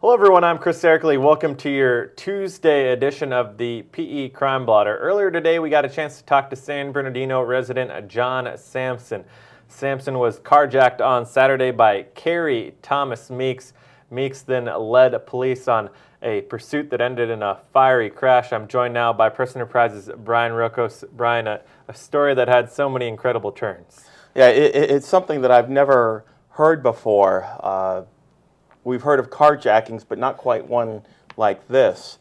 Hello everyone, I'm Chris Erkley. Welcome to your Tuesday edition of the PE Crime Blotter. Earlier today we got a chance to talk to San Bernardino resident John Sampson. Sampson was carjacked on Saturday by Carrie Thomas Meeks. Meeks then led police on a pursuit that ended in a fiery crash. I'm joined now by Press Enterprise's Brian Rokos. Brian, a story that had so many incredible turns. Yeah, it's something that I've never heard before. We've heard of carjackings, but not quite one like this.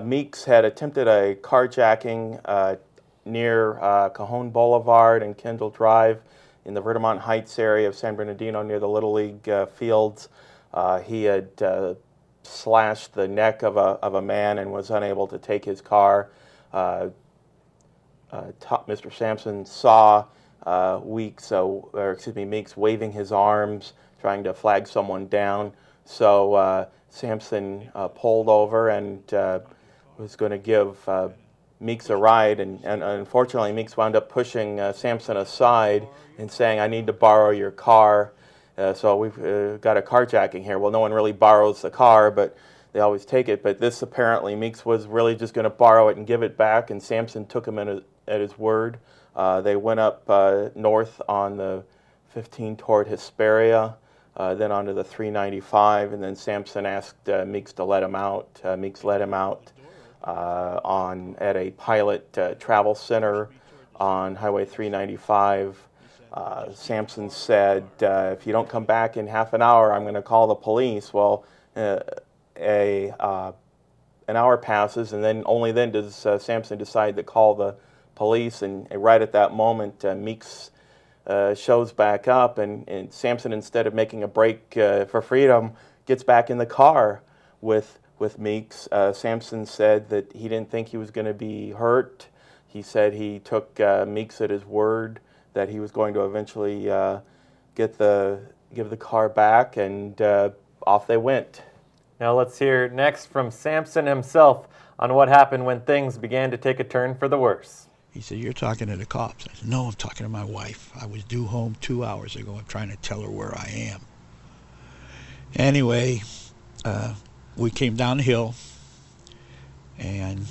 Meeks had attempted a carjacking near Cajon Boulevard and Kendall Drive in the Vermont Heights area of San Bernardino near the Little League fields. He had slashed the neck of a man and was unable to take his car. Mr. Sampson saw Meeks waving his arms, trying to flag someone down. So Sampson pulled over and was going to give Meeks a ride, and unfortunately Meeks wound up pushing Sampson aside and saying, "I need to borrow your car." So we've got a carjacking here. Well, no one really borrows the car, but they always take it. But this apparently, Meeks was really just going to borrow it and give it back, and Sampson took him at his word. They went up north on the 15 toward Hesperia, then onto the 395, and then Sampson asked Meeks to let him out. Meeks let him out at a pilot travel center on Highway 395. Sampson said, "If you don't come back in half an hour, I'm going to call the police." Well, an hour passes, and then only then does Sampson decide to call the police, and right at that moment, Meeks shows back up, and Sampson, instead of making a break for freedom, gets back in the car with Meeks. Sampson said that he didn't think he was going to be hurt. He said he took Meeks at his word that he was going to eventually give the car back, and off they went. Now let's hear next from Sampson himself on what happened when things began to take a turn for the worse. He said, "You're talking to the cops." I said, "No, I'm talking to my wife. I was due home 2 hours ago. I'm trying to tell her where I am." Anyway, we came down the hill, and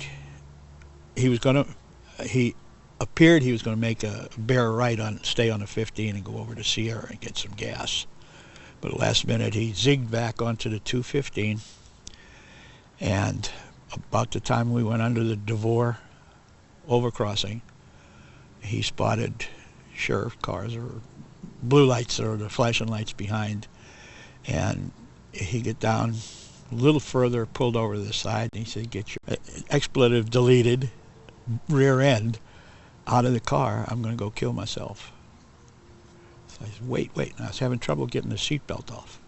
he appeared he was going to make a bear right stay on the 15 and go over to Sierra and get some gas. But at the last minute, he zigged back onto the 215, and about the time we went under the Devore overcrossing, he spotted sheriff cars or blue lights or the flashing lights behind, and he got down a little further, pulled over to the side, and he said, "Get your expletive deleted rear end out of the car. I'm going to go kill myself." So I said, wait, and I was having trouble getting the seatbelt off.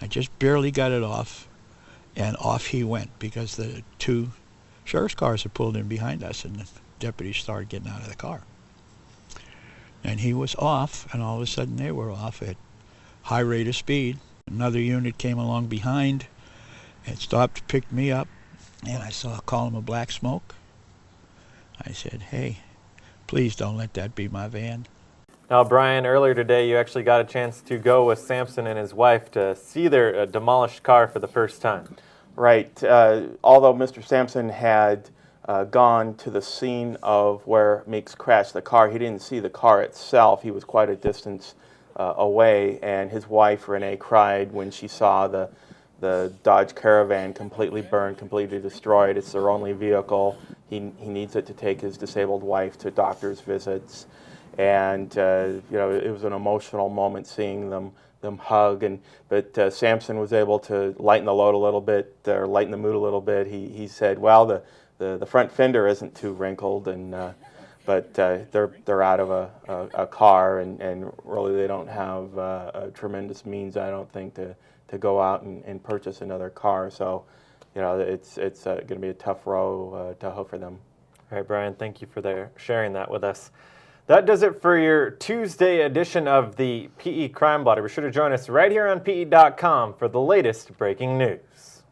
I just barely got it off, and off he went, because the two sheriff's cars had pulled in behind us, and the deputies started getting out of the car. And he was off, and all of a sudden they were off at high rate of speed. Another unit came along behind and stopped to pick me up, and I saw a column of black smoke. I said, "Hey, please don't let that be my van." Now, Brian, earlier today you actually got a chance to go with Sampson and his wife to see their demolished car for the first time. Right. Although Mr. Sampson had gone to the scene of where Meeks crashed the car, he didn't see the car itself. He was quite a distance away, and his wife, Renee, cried when she saw the Dodge Caravan completely burned, completely destroyed. It's their only vehicle. He needs it to take his disabled wife to doctor's visits. And it was an emotional moment seeing them hug. But Sampson was able to lighten the load a little bit, or lighten the mood a little bit. He said, "Well, the front fender isn't too wrinkled, but they're out of a car, and really they don't have a tremendous means, I don't think, to go out and purchase another car. So, it's going to be a tough row to hoe for them." All right, Brian, thank you for sharing that with us. That does it for your Tuesday edition of the PE Crime Blotter. Be sure to join us right here on PE.com for the latest breaking news.